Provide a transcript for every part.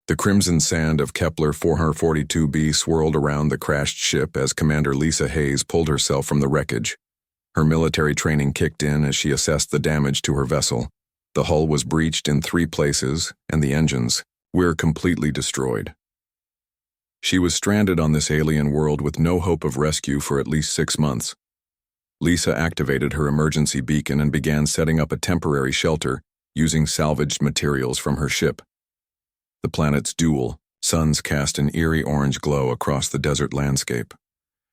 The crimson sand of Kepler 442b swirled around the crashed ship as Commander Lisa Hayes pulled herself from the wreckage. Her military training kicked in as she assessed the damage to her vessel. The hull was breached in 3 places, and the engines were completely destroyed. She was stranded on this alien world with no hope of rescue for at least 6 months. Lisa activated her emergency beacon and began setting up a temporary shelter using salvaged materials from her ship. The planet's dual suns cast an eerie orange glow across the desert landscape.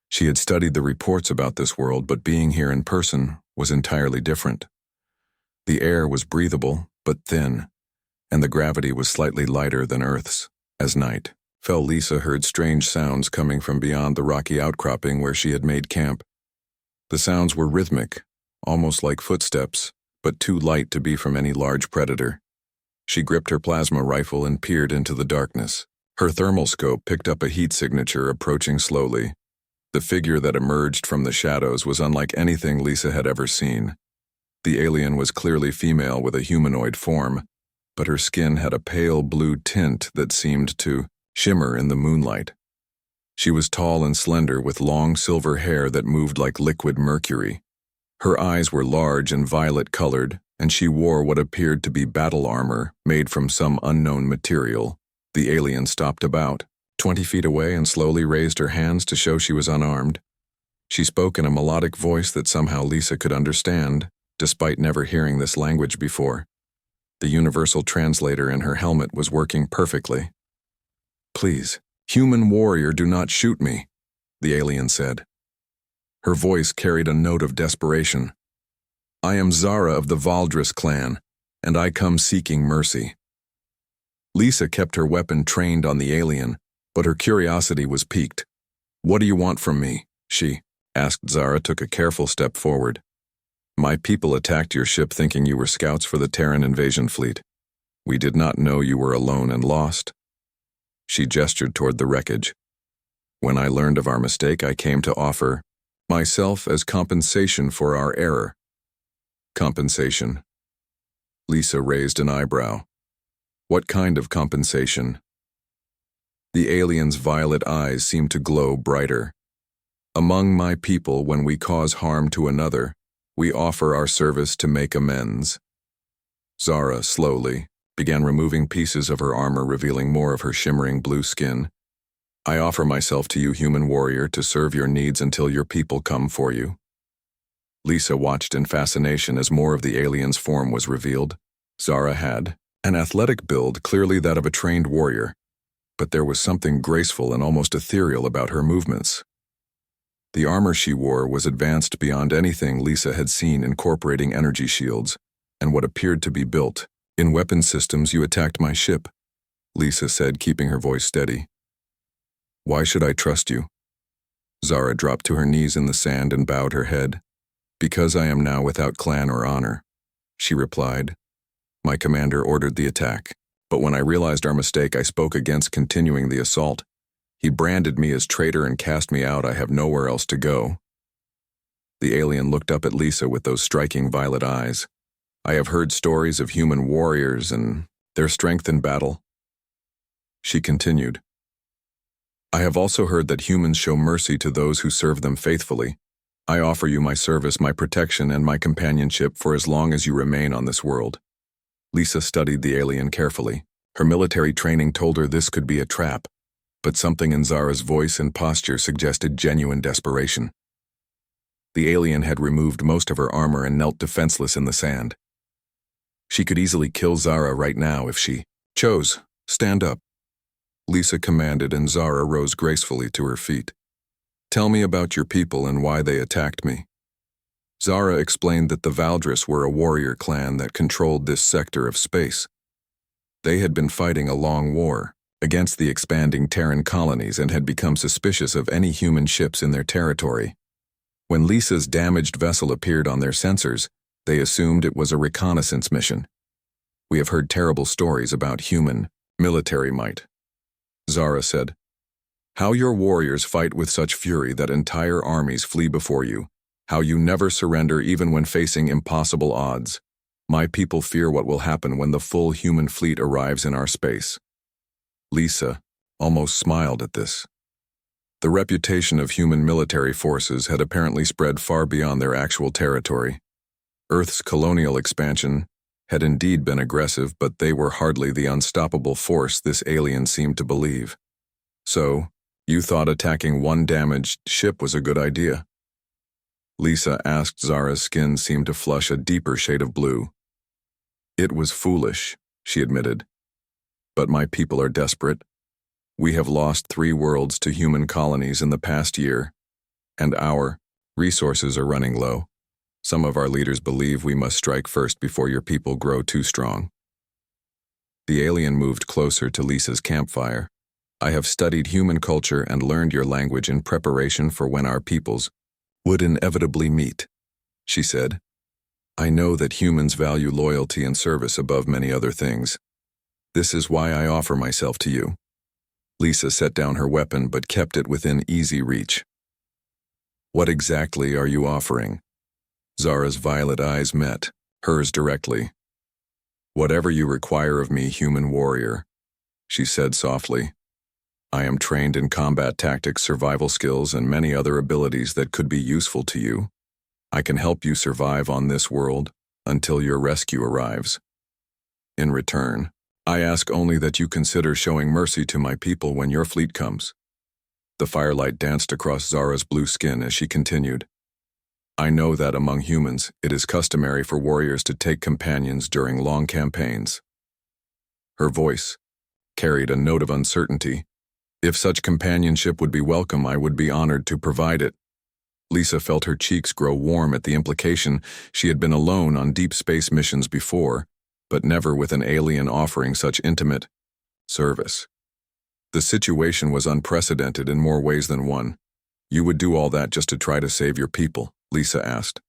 She had studied the reports about this world, but being here in person was entirely different. The air was breathable, but thin, and the gravity was slightly lighter than Earth's. As night fell, Lisa heard strange sounds coming from beyond the rocky outcropping where she had made camp. The sounds were rhythmic, almost like footsteps, but too light to be from any large predator. She gripped her plasma rifle and peered into the darkness. Her thermal scope picked up a heat signature approaching slowly. The figure that emerged from the shadows was unlike anything Lisa had ever seen. The alien was clearly female with a humanoid form, but her skin had a pale blue tint that seemed to shimmer in the moonlight. She was tall and slender with long silver hair that moved like liquid mercury. Her eyes were large and violet-colored, and she wore what appeared to be battle armor made from some unknown material. The alien stopped about 20 feet away and slowly raised her hands to show she was unarmed. She spoke in a melodic voice that somehow Lisa could understand, despite never hearing this language before. The universal translator in her helmet was working perfectly. "Please, human warrior, do not shoot me," the alien said. Her voice carried a note of desperation. "I am Zara of the Valdris clan, and I come seeking mercy." Lisa kept her weapon trained on the alien, but her curiosity was piqued. "What do you want from me?" she asked. Zara took a careful step forward. "My people attacked your ship thinking you were scouts for the Terran invasion fleet. We did not know you were alone and lost." She gestured toward the wreckage. "When I learned of our mistake, I came to offer myself as compensation for our error." "Compensation?" Lisa raised an eyebrow. "What kind of compensation?" The alien's violet eyes seemed to glow brighter. "Among my people, when we cause harm to another, we offer our service to make amends." Zara slowly began removing pieces of her armor, revealing more of her shimmering blue skin. "I offer myself to you, human warrior, to serve your needs until your people come for you." Lisa watched in fascination as more of the alien's form was revealed. Zara had an athletic build, clearly that of a trained warrior, but there was something graceful and almost ethereal about her movements. The armor she wore was advanced beyond anything Lisa had seen, incorporating energy shields and what appeared to be built in weapon systems. "You attacked my ship," Lisa said, keeping her voice steady. "Why should I trust you?" Zara dropped to her knees in the sand and bowed her head. "Because I am now without clan or honor," she replied. "My commander ordered the attack, but when I realized our mistake, I spoke against continuing the assault. He branded me as traitor and cast me out. I have nowhere else to go." The alien looked up at Lisa with those striking violet eyes. "I have heard stories of human warriors and their strength in battle." She continued, "I have also heard that humans show mercy to those who serve them faithfully. I offer you my service, my protection, and my companionship for as long as you remain on this world." Lisa studied the alien carefully. Her military training told her this could be a trap, but something in Zara's voice and posture suggested genuine desperation. The alien had removed most of her armor and knelt defenseless in the sand. She could easily kill Zara right now if she chose. "Stand up," Lisa commanded, and Zara rose gracefully to her feet. "Tell me about your people and why they attacked me." Zara explained that the Valdris were a warrior clan that controlled this sector of space. They had been fighting a long war against the expanding Terran colonies and had become suspicious of any human ships in their territory. When Lisa's damaged vessel appeared on their sensors, they assumed it was a reconnaissance mission. "We have heard terrible stories about human military might," Zara said. "How your warriors fight with such fury that entire armies flee before you. How you never surrender even when facing impossible odds. My people fear what will happen when the full human fleet arrives in our space." Lisa almost smiled at this. The reputation of human military forces had apparently spread far beyond their actual territory. Earth's colonial expansion had indeed been aggressive, but they were hardly the unstoppable force this alien seemed to believe. So, you thought attacking one damaged ship was a good idea? Lisa asked. Zara's skin seemed to flush a deeper shade of blue. It was foolish, she admitted. But my people are desperate. We have lost 3 worlds to human colonies in the past year, and our resources are running low. Some of our leaders believe we must strike first before your people grow too strong. The alien moved closer to Lisa's campfire. I have studied human culture and learned your language in preparation for when our peoples would inevitably meet, she said. I know that humans value loyalty and service above many other things. This is why I offer myself to you. Lisa set down her weapon but kept it within easy reach. What exactly are you offering? Zara's violet eyes met hers directly. Whatever you require of me, human warrior, she said softly. I am trained in combat tactics, survival skills, and many other abilities that could be useful to you. I can help you survive on this world until your rescue arrives. In return, I ask only that you consider showing mercy to my people when your fleet comes. The firelight danced across Zara's blue skin as she continued. I know that among humans, it is customary for warriors to take companions during long campaigns. Her voice carried a note of uncertainty. If such companionship would be welcome, I would be honored to provide it. Lisa felt her cheeks grow warm at the implication. She had been alone on deep space missions before, but never with an alien offering such intimate service. The situation was unprecedented in more ways than one. You would do all that just to try to save your people? Lisa asked.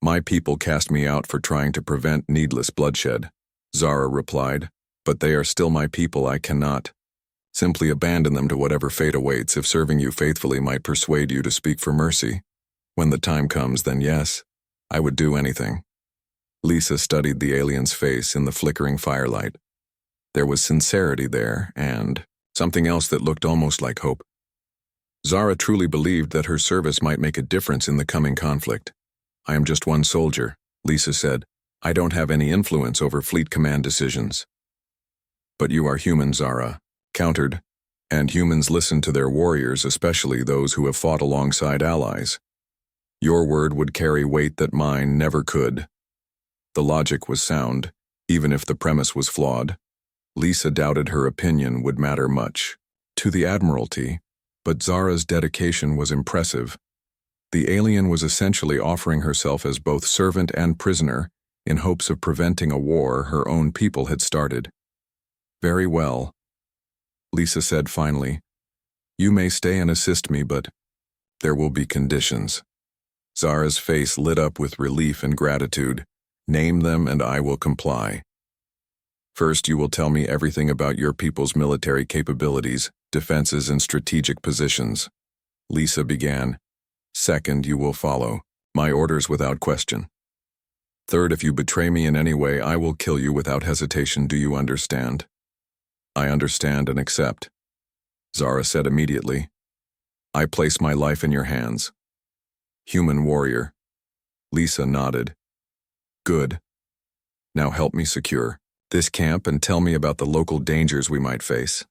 My people cast me out for trying to prevent needless bloodshed, Zara replied, but they are still my people. I cannot simply abandon them to whatever fate awaits. If serving you faithfully might persuade you to speak for mercy, when the time comes, then yes, I would do anything. Lisa studied the alien's face in the flickering firelight. There was sincerity there, and something else that looked almost like hope. Zara truly believed that her service might make a difference in the coming conflict. I am just one soldier, Lisa said. I don't have any influence over fleet command decisions. But you are human, Zara countered, and humans listen to their warriors, especially those who have fought alongside allies. Your word would carry weight that mine never could. The logic was sound, even if the premise was flawed. Lisa doubted her opinion would matter much to the Admiralty, but Zara's dedication was impressive. The alien was essentially offering herself as both servant and prisoner in hopes of preventing a war her own people had started. Very well, Lisa said finally. You may stay and assist me, but there will be conditions. Zara's face lit up with relief and gratitude. Name them and I will comply. First, you will tell me everything about your people's military capabilities, defenses, and strategic positions. Lisa began. Second, you will follow my orders without question. Third, if you betray me in any way, I will kill you without hesitation. Do you understand? I understand and accept, Zara said immediately. I place my life in your hands. Human warrior. Lisa nodded. Good. Now help me secure this camp and tell me about the local dangers we might face.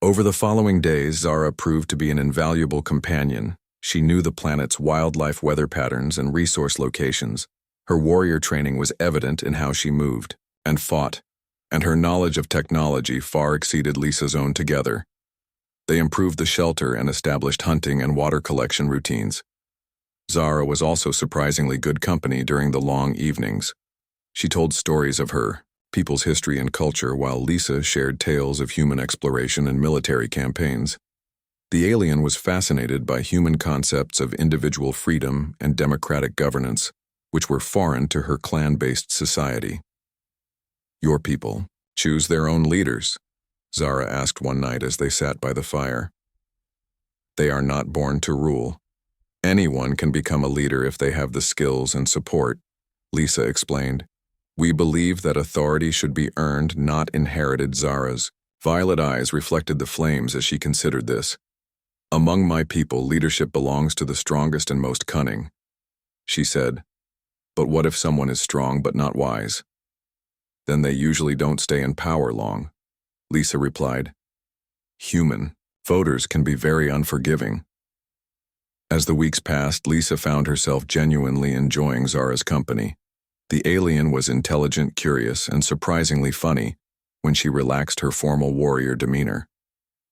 Over the following days, Zara proved to be an invaluable companion. She knew the planet's wildlife weather patterns and resource locations. Her warrior training was evident in how she moved and fought, and her knowledge of technology far exceeded Lisa's own together. They improved the shelter and established hunting and water collection routines. Zara was also surprisingly good company during the long evenings. She told stories of her people's history and culture while Lisa shared tales of human exploration and military campaigns. The alien was fascinated by human concepts of individual freedom and democratic governance, which were foreign to her clan-based society. Your people choose their own leaders, Zara asked one night as they sat by the fire. They are not born to rule. Anyone can become a leader if they have the skills and support, Lisa explained. We believe that authority should be earned, not inherited. Zara's Violet eyes reflected the flames as she considered this. Among my people, leadership belongs to the strongest and most cunning, she said. But what if someone is strong but not wise? Then they usually don't stay in power long, Lisa replied. Human voters can be very unforgiving. As the weeks passed, Lisa found herself genuinely enjoying Zara's company. The alien was intelligent, curious, and surprisingly funny when she relaxed her formal warrior demeanor.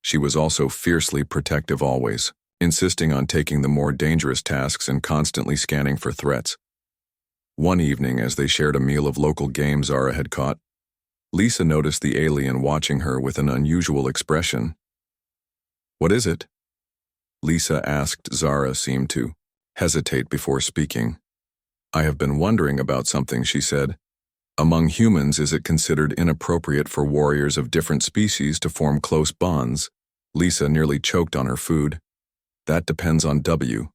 She was also fiercely protective always, insisting on taking the more dangerous tasks and constantly scanning for threats. One evening, as they shared a meal of local game Zara had caught, Lisa noticed the alien watching her with an unusual expression. What is it? Lisa asked. Zara seemed to hesitate before speaking. I have been wondering about something, she said. Among humans, is it considered inappropriate for warriors of different species to form close bonds? Lisa nearly choked on her food. That depends on W.